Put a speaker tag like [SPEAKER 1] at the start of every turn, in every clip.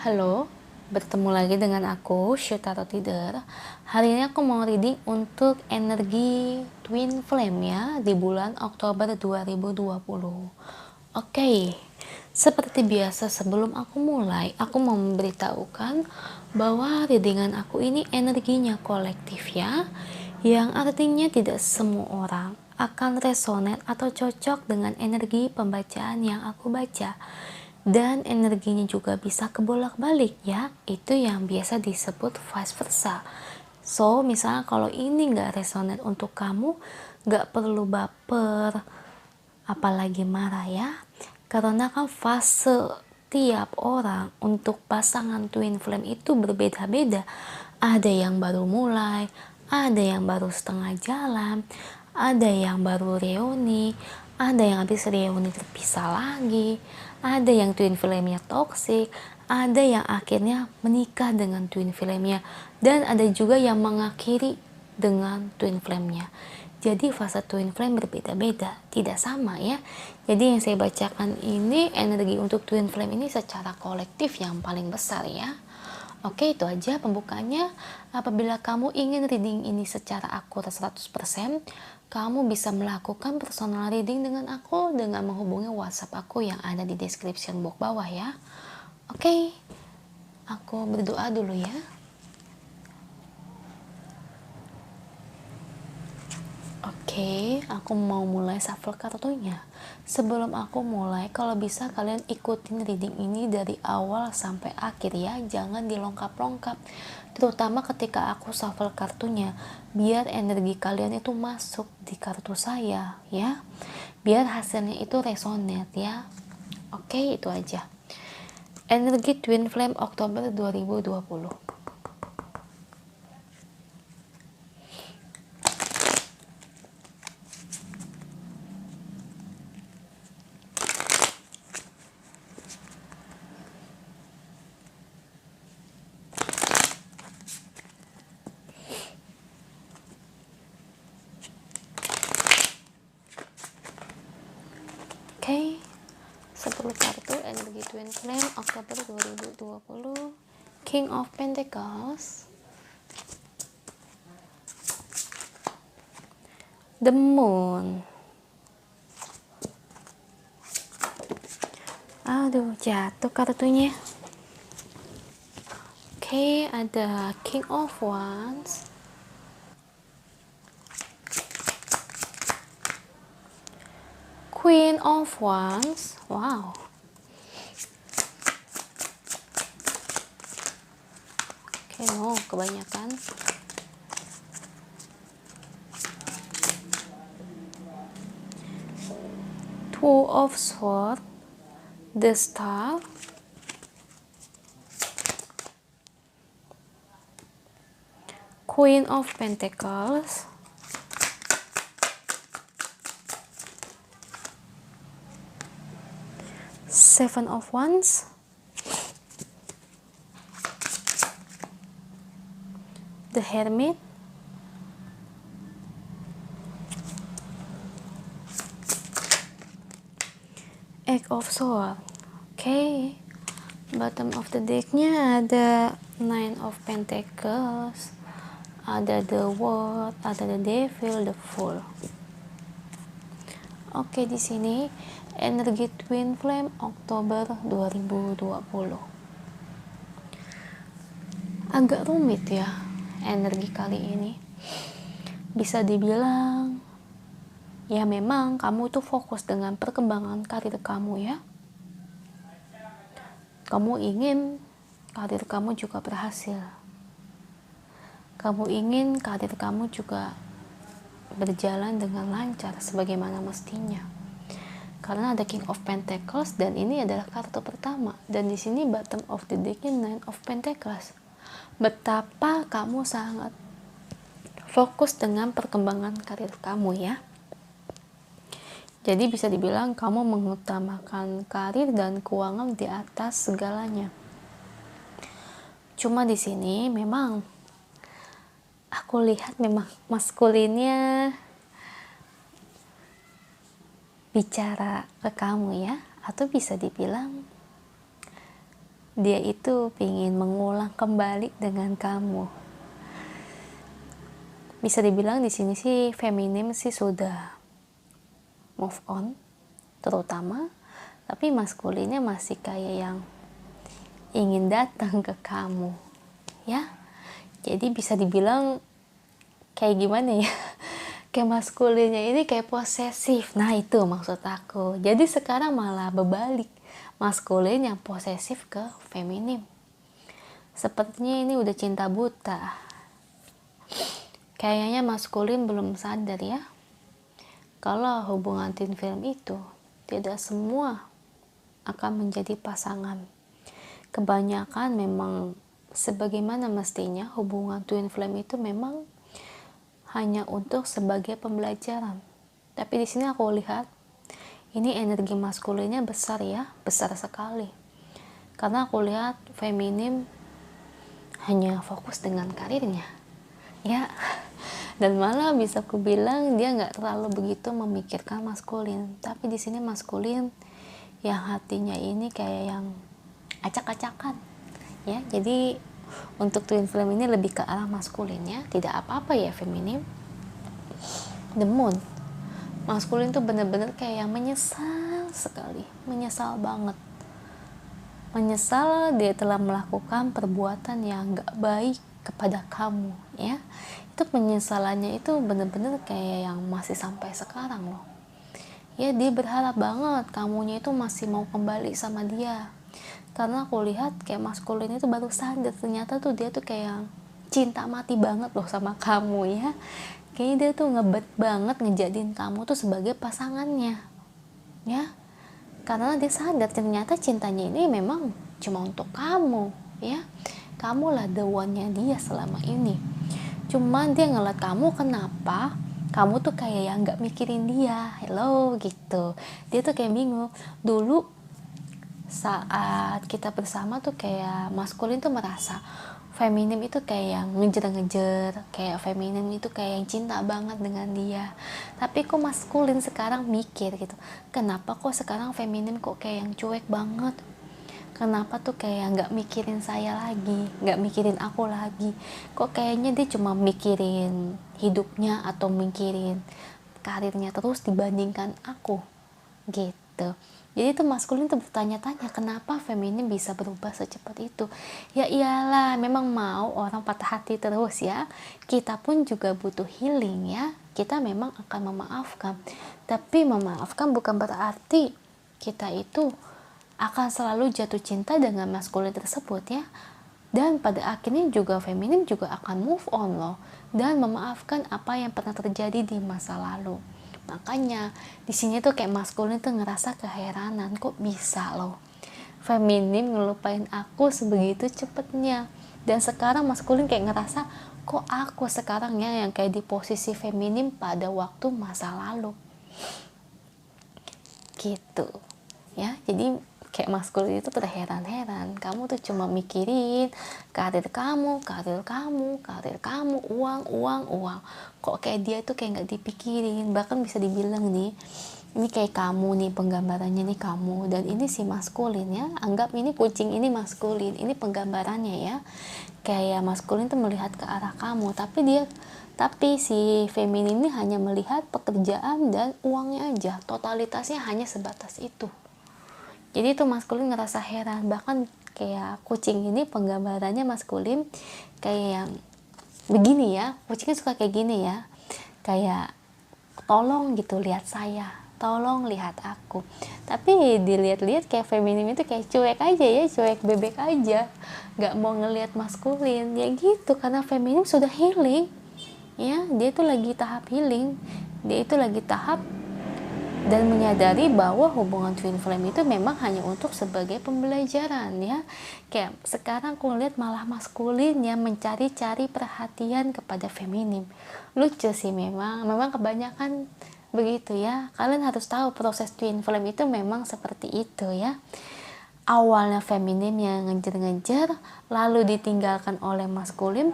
[SPEAKER 1] Halo, bertemu lagi dengan aku, Syutaro Tider. Hari ini aku mau reading untuk energi Twin Flame ya, di bulan Oktober 2020. Oke, seperti biasa sebelum aku mulai, aku mau memberitahukan bahwa readingan aku ini energinya kolektif ya, yang artinya tidak semua orang akan resonate atau cocok dengan energi pembacaan yang aku baca. Dan energinya juga bisa kebolak-balik ya, itu yang biasa disebut vice versa. So misalnya kalau ini nggak resonate untuk kamu, nggak perlu baper apalagi marah ya, karena kan fase tiap orang untuk pasangan twin flame itu berbeda-beda. Ada yang baru mulai, ada yang baru setengah jalan, ada yang baru reuni, ada yang habis reuni terpisah lagi, ada yang twin flame-nya toxic, ada yang akhirnya menikah dengan twin flame-nya, dan ada juga yang mengakhiri dengan twin flame-nya. Jadi fase twin flame berbeda-beda, tidak sama ya. Jadi yang saya bacakan ini energi untuk twin flame ini secara kolektif yang paling besar ya. Oke, itu aja pembukaannya. Apabila kamu ingin reading ini secara akurat 100%, kamu bisa melakukan personal reading dengan aku dengan menghubungi WhatsApp aku yang ada di description box bawah ya. Oke, aku berdoa dulu ya. Oke, aku mau mulai shuffle kartunya. Sebelum aku mulai, kalau bisa kalian ikutin reading ini dari awal sampai akhir ya, jangan dilongkap-longkap. Terutama ketika aku shuffle kartunya, biar energi kalian itu masuk di kartu saya ya. Biar hasilnya itu resonate ya. Oke, itu aja. Energi Twin Flame Oktober 2020. Oke, 10 kartu energi Twin Flame Oktober 2020. King of Pentacles, The Moon. Aduh, jatuh kartunya. Oke, ada King of Wands, Queen of Wands. Wow. Oke, no, kebanyakan. Two of Swords, The Star, Queen of Pentacles, Seven of Wands, The Hermit, Eight of Swords. Oke, bottom of the decknya ada Nine of Pentacles, ada The World, ada The Devil, The Fool. Oke, di sini energi Twin Flame Oktober 2020. Agak rumit ya energi kali ini. Bisa dibilang ya memang kamu tuh fokus dengan perkembangan karir kamu ya. Kamu ingin karir kamu juga berhasil. Kamu ingin karir kamu juga berjalan dengan lancar sebagaimana mestinya. Karena ada King of Pentacles dan ini adalah kartu pertama, dan di sini bottom of the decknya Nine of Pentacles. Betapa kamu sangat fokus dengan perkembangan karir kamu ya. Jadi bisa dibilang kamu mengutamakan karir dan keuangan di atas segalanya. Cuma di sini memang aku lihat memang maskulinnya bicara ke kamu ya, atau bisa dibilang dia itu ingin mengulang kembali dengan kamu. Bisa dibilang di sini sih feminim sih sudah move on terutama, tapi maskulinnya masih kayak yang ingin datang ke kamu ya. Jadi bisa dibilang kayak gimana ya, kayak maskulinnya ini kayak posesif. Nah itu maksud aku. Jadi sekarang malah berbalik, maskulin yang posesif ke feminim. Sepertinya ini udah cinta buta. Kayaknya maskulin belum sadar ya, kalau hubungan twin flame itu tidak semua akan menjadi pasangan. Kebanyakan memang sebagaimana mestinya hubungan twin flame itu memang hanya untuk sebagai pembelajaran. Tapi di sini aku lihat ini energi maskulinnya besar ya, besar sekali. Karena aku lihat feminim hanya fokus dengan karirnya, ya. Dan malah bisa aku bilang dia nggak terlalu begitu memikirkan maskulin. Tapi di sini maskulin yang hatinya ini kayak yang acak-acakan, ya. Jadi untuk twin flame ini lebih ke arah maskulinnya, tidak apa-apa ya feminim. The moon, maskulin tuh bener-bener kayak yang menyesal sekali, menyesal banget, menyesal dia telah melakukan perbuatan yang gak baik kepada kamu ya. Itu penyesalannya itu bener-bener kayak yang masih sampai sekarang loh ya. Dia berharap banget kamunya itu masih mau kembali sama dia, karena aku lihat kayak maskulin itu baru sadar ternyata tuh dia tuh kayak cinta mati banget loh sama kamu ya. Kayaknya dia tuh ngebet banget ngejadiin kamu tuh sebagai pasangannya ya, karena dia sadar ternyata cintanya ini memang cuma untuk kamu ya. Kamulah the one-nya dia selama ini. Cuman dia ngeliat kamu, kenapa kamu tuh kayak yang gak mikirin dia, hello gitu. Dia tuh kayak bingung. Dulu saat kita bersama tuh kayak maskulin tuh merasa feminim itu kayak yang ngejer-ngejer, kayak feminim itu kayak yang cinta banget dengan dia. Tapi kok maskulin sekarang mikir gitu, kenapa kok sekarang feminim kok kayak yang cuek banget, kenapa tuh kayak nggak mikirin saya lagi, nggak mikirin aku lagi, kok kayaknya dia cuma mikirin hidupnya atau mikirin karirnya terus dibandingkan aku gitu. Jadi itu maskulin tuh bertanya-tanya kenapa feminim bisa berubah secepat itu. Ya iyalah, memang mau orang patah hati terus ya. Kita pun juga butuh healing ya. Kita memang akan memaafkan, tapi memaafkan bukan berarti kita itu akan selalu jatuh cinta dengan maskulin tersebut ya. Dan pada akhirnya juga feminim juga akan move on loh, dan memaafkan apa yang pernah terjadi di masa lalu. Makanya di sini tuh kayak maskulin tuh ngerasa keheranan, kok bisa loh feminim ngelupain aku sebegitu cepetnya. Dan sekarang maskulin kayak ngerasa kok aku sekarang ya yang kayak di posisi feminim pada waktu masa lalu gitu ya. Jadi kayak maskulin itu terheran-heran, kamu tuh cuma mikirin karir kamu, uang. Kok kayak dia tuh kayak nggak dipikirin. Bahkan bisa dibilang nih, ini kayak kamu nih, penggambarannya nih kamu, dan ini si maskulin ya. Anggap ini kucing, ini maskulin, ini penggambarannya ya. Kayak maskulin tuh melihat ke arah kamu, tapi si feminin ini hanya melihat pekerjaan dan uangnya aja, totalitasnya hanya sebatas itu. Jadi itu maskulin ngerasa heran. Bahkan kayak kucing ini penggambarannya maskulin kayak yang begini ya, kucingnya suka kayak gini ya, kayak tolong gitu lihat saya, tolong lihat aku. Tapi dilihat-lihat kayak feminim itu kayak cuek aja ya, cuek bebek aja, nggak mau ngelihat maskulin ya gitu. Karena feminim sudah healing ya, dia itu lagi tahap healing, dia itu lagi tahap dan menyadari bahwa hubungan twin flame itu memang hanya untuk sebagai pembelajaran ya. Kayak sekarang aku lihat malah maskulin yang mencari-cari perhatian kepada feminim. Lucu sih, memang kebanyakan begitu ya. Kalian harus tahu proses twin flame itu memang seperti itu ya. Awalnya feminim yang ngejar-ngejar, lalu ditinggalkan oleh maskulin.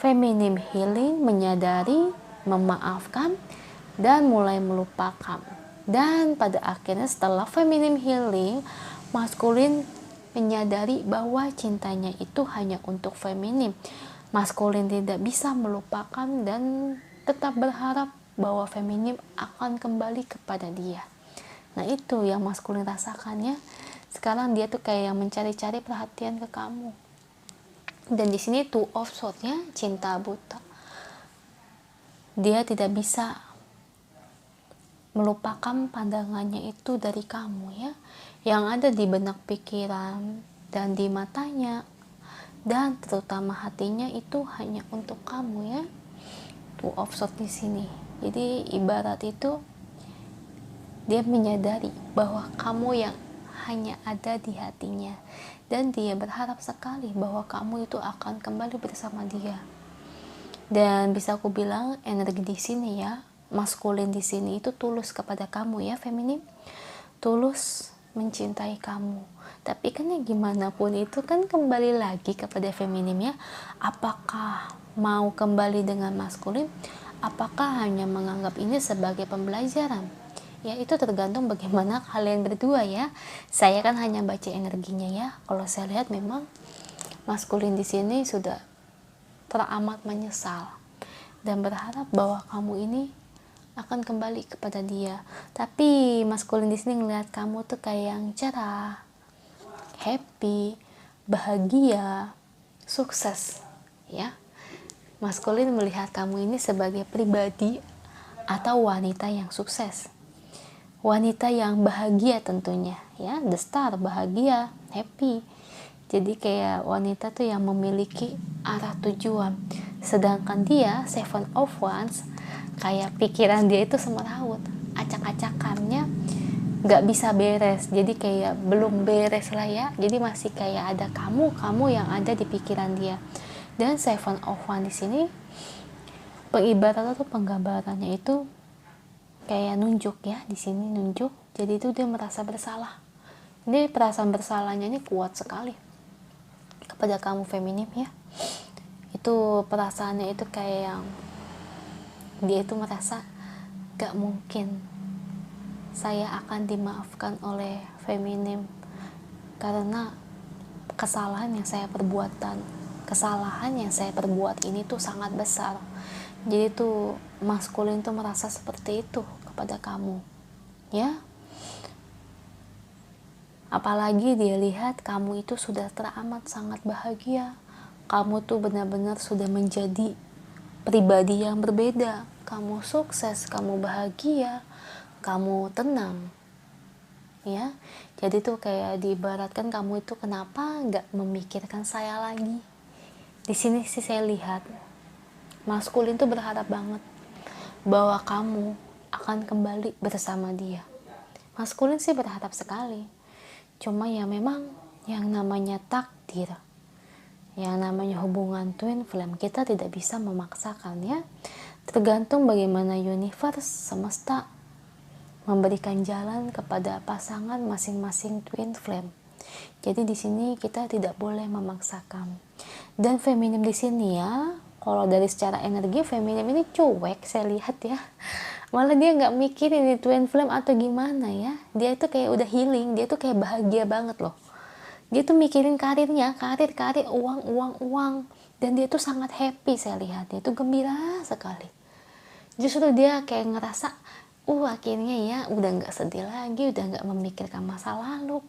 [SPEAKER 1] Feminim healing, menyadari, memaafkan, dan mulai melupakan. Dan pada akhirnya setelah feminim healing, maskulin menyadari bahwa cintanya itu hanya untuk feminim. Maskulin tidak bisa melupakan dan tetap berharap bahwa feminim akan kembali kepada dia. Nah, itu yang maskulin rasakannya. Sekarang dia tuh kayak mencari-cari perhatian ke kamu. Dan di sini Two of Swords ya, cinta buta. Dia tidak bisa melupakan pandangannya itu dari kamu ya. Yang ada di benak pikiran dan di matanya dan terutama hatinya itu hanya untuk kamu ya. Two of Swords di sini. Jadi ibarat itu dia menyadari bahwa kamu yang hanya ada di hatinya dan dia berharap sekali bahwa kamu itu akan kembali bersama dia. Dan bisa aku bilang energi di sini ya, maskulin di sini itu tulus kepada kamu ya, feminim. Tulus mencintai kamu. Tapi kan ya gimana pun itu kan kembali lagi kepada feminim ya. Apakah mau kembali dengan maskulin? Apakah hanya menganggap ini sebagai pembelajaran? Ya itu tergantung bagaimana kalian berdua ya. Saya kan hanya baca energinya ya. Kalau saya lihat memang maskulin di sini sudah teramat menyesal dan berharap bahwa kamu ini akan kembali kepada dia. Tapi maskulin di sini ngelihat kamu tuh kayak yang cerah, happy, bahagia, sukses ya. Maskulin melihat kamu ini sebagai pribadi atau wanita yang sukses, wanita yang bahagia tentunya ya, the star, bahagia, happy. Jadi kayak wanita tuh yang memiliki arah tujuan. Sedangkan dia Seven of Wands, kayak pikiran dia itu semeraut, acak-acakannya nggak bisa beres. Jadi kayak belum beres lah ya. Jadi masih kayak ada kamu yang ada di pikiran dia. Dan Seven of Wands di sini pengibaran atau penggambarannya itu kayak nunjuk ya, di sini nunjuk. Jadi itu dia merasa bersalah. Ini perasaan bersalahnya ini kuat sekali kepada kamu feminim ya. Itu perasaannya itu kayak yang dia itu merasa gak mungkin saya akan dimaafkan oleh feminim karena kesalahan yang saya perbuat ini tuh sangat besar. Jadi tuh maskulin tuh merasa seperti itu kepada kamu ya. Apalagi dia lihat kamu itu sudah teramat sangat bahagia. Kamu tuh benar-benar sudah menjadi pribadi yang berbeda. Kamu sukses, kamu bahagia, kamu tenang ya. Jadi tuh kayak diibaratkan kamu itu kenapa nggak memikirkan saya lagi. Di sini sih saya lihat maskulin tuh berharap banget bahwa kamu akan kembali bersama dia. Maskulin sih berharap sekali. Cuma ya memang yang namanya takdir, yang namanya hubungan twin flame, kita tidak bisa memaksakan ya. Tergantung bagaimana universe, semesta memberikan jalan kepada pasangan masing-masing twin flame. Jadi di sini kita tidak boleh memaksakan. Dan feminim di sini ya, kalau dari secara energi feminim ini cuek saya lihat ya. Malah dia nggak mikirin ini twin flame atau gimana ya. Dia itu kayak udah healing, dia tuh kayak bahagia banget loh. Dia tuh mikirin karirnya, karir, uang. Dan dia tuh sangat happy saya lihat. Dia tuh gembira sekali. Justru dia kayak ngerasa, akhirnya ya udah nggak sedih lagi, udah nggak memikirkan masa lalu.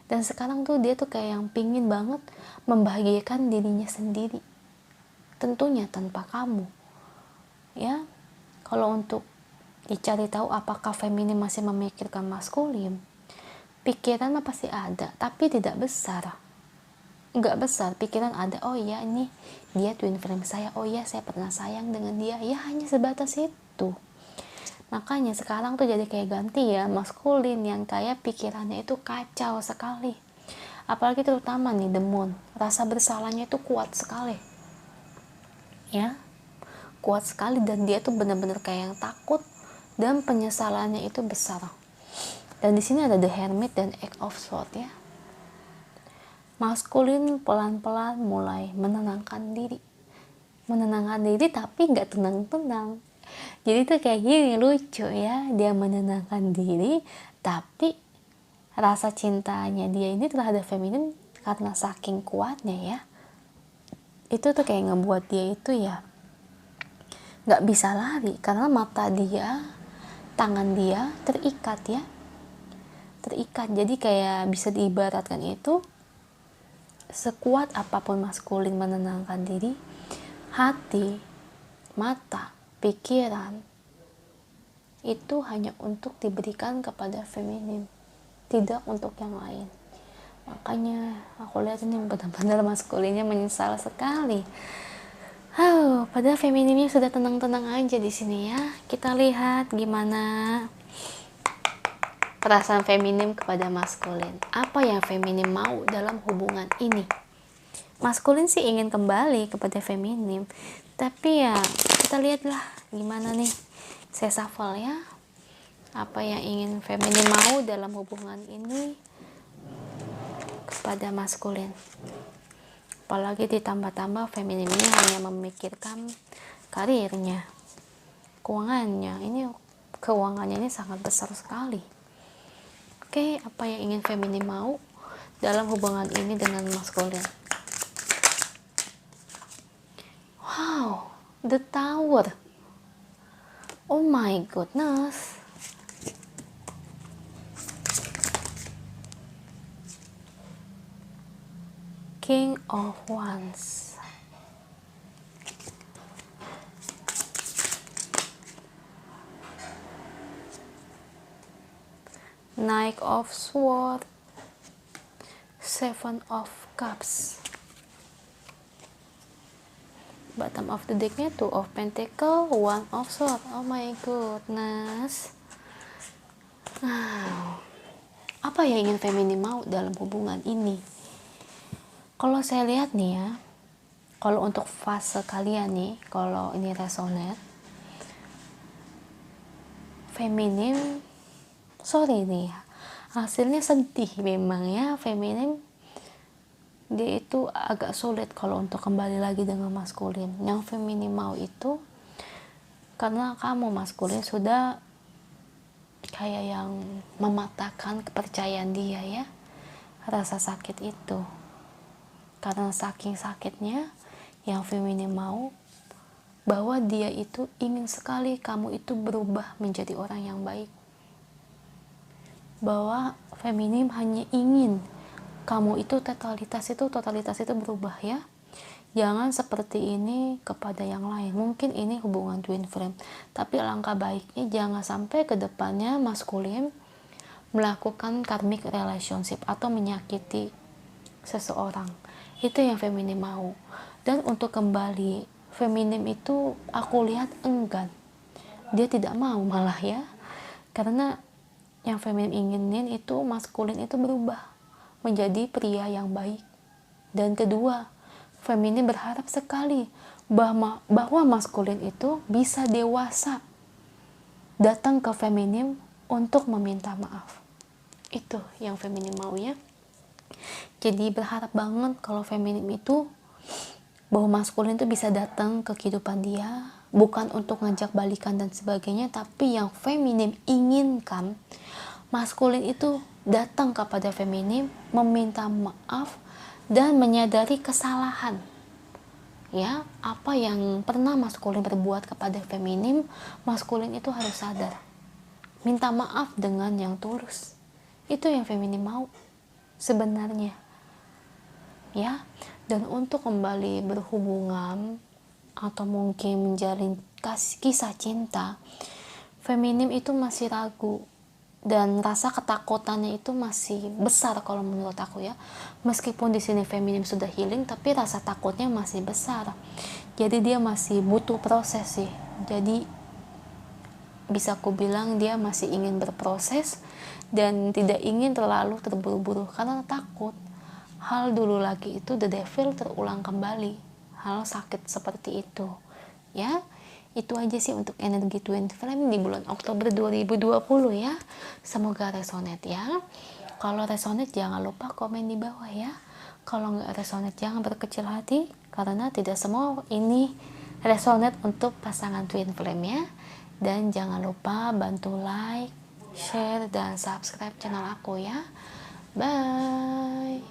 [SPEAKER 1] Dan sekarang tuh dia tuh kayak yang pingin banget membahagiakan dirinya sendiri. Tentunya tanpa kamu. Ya, kalau untuk dicari tahu apakah feminim masih memikirkan maskulin, pikiran pasti ada, tapi tidak besar. Nggak besar, pikiran ada, oh iya ini dia twin flame saya, oh iya saya pernah sayang dengan dia, ya hanya sebatas itu. Makanya sekarang tuh jadi kayak ganti ya, maskulin yang kayak pikirannya itu kacau sekali. Apalagi terutama nih the moon, rasa bersalahnya itu kuat sekali. Ya, kuat sekali dan dia tuh benar-benar kayak yang takut dan penyesalannya itu besar. Dan di sini ada the hermit dan eight of swords ya. Maskulin pelan-pelan mulai menenangkan diri tapi nggak tenang-tenang. Jadi tuh kayak gini lucu ya, dia menenangkan diri tapi rasa cintanya dia ini terhadap feminim karena saking kuatnya ya, itu tuh kayak ngebuat dia itu ya nggak bisa lari karena mata dia, tangan dia terikat ya, terikat. Jadi kayak bisa diibaratkan itu, sekuat apapun maskulin menenangkan diri, hati, mata, pikiran itu hanya untuk diberikan kepada feminim, tidak untuk yang lain. Makanya aku lihat ini benar-benar maskulinnya menyesal sekali. Padahal feminimnya sudah tenang-tenang aja di sini ya. Kita lihat gimana perasaan feminim kepada maskulin. Apa yang feminim mau dalam hubungan ini? Maskulin sih ingin kembali kepada feminim, tapi ya kita lihatlah gimana nih. Saya shuffle ya. Apa yang ingin feminim mau dalam hubungan ini kepada maskulin. Apalagi ditambah-tambah femininnya hanya memikirkan karirnya, keuangannya. Keuangannya ini sangat besar sekali. Oke, apa yang ingin feminim mau dalam hubungan ini dengan maskulin? Wow, the Tower. Oh my goodness. King of Wands. Knight of Swords. Seven of Cups. Bottom of the decknya Two of Pentacles, One of Swords. Oh my goodness. Apa yang ingin feminim mau dalam hubungan ini? Kalau saya lihat nih ya, kalau untuk fase kalian nih, kalau ini resonate, feminim, sorry nih ya, hasilnya sedih memang ya. Feminim dia itu agak sulit kalau untuk kembali lagi dengan maskulin. Yang feminim mau itu karena kamu maskulin sudah kayak yang mematahkan kepercayaan dia ya, rasa sakit itu. Karena saking sakitnya, yang feminim mau bahwa dia itu ingin sekali kamu itu berubah menjadi orang yang baik. Bahwa feminim hanya ingin kamu itu totalitas itu berubah ya. Jangan seperti ini kepada yang lain. Mungkin ini hubungan twin flame, tapi alangkah baiknya jangan sampai ke depannya maskulin melakukan karmic relationship atau menyakiti seseorang. Itu yang feminim mau. Dan untuk kembali, feminim itu aku lihat enggan, dia tidak mau malah ya, karena yang feminim inginin itu maskulin itu berubah menjadi pria yang baik. Dan kedua, feminim berharap sekali bahwa maskulin itu bisa dewasa datang ke feminim untuk meminta maaf. Itu yang feminim mau ya. Jadi berharap banget kalau feminim itu bahwa maskulin itu bisa datang ke kehidupan dia, bukan untuk ngajak balikan dan sebagainya, tapi yang feminim inginkan maskulin itu datang kepada feminim, meminta maaf dan menyadari kesalahan. Ya, apa yang pernah maskulin berbuat kepada feminim, maskulin itu harus sadar. Minta maaf dengan yang tulus. Itu yang feminim mau sebenarnya. Ya, dan untuk kembali berhubungan atau mungkin menjalin kisah cinta, feminim itu masih ragu dan rasa ketakutannya itu masih besar kalau menurut aku ya. Meskipun di sini feminim sudah healing, tapi rasa takutnya masih besar. Jadi dia masih butuh proses sih. Jadi bisa aku bilang dia masih ingin berproses dan tidak ingin terlalu terburu-buru karena takut hal dulu lagi itu the devil terulang kembali, hal sakit seperti itu ya. Itu aja sih untuk energi twin flame di bulan Oktober 2020 ya. Semoga resonate ya. Kalau resonate jangan lupa komen di bawah ya. Kalau nggak resonate jangan berkecil hati, karena tidak semua ini resonate untuk pasangan twin flame ya. Dan jangan lupa bantu like, share, dan subscribe channel aku ya. Bye.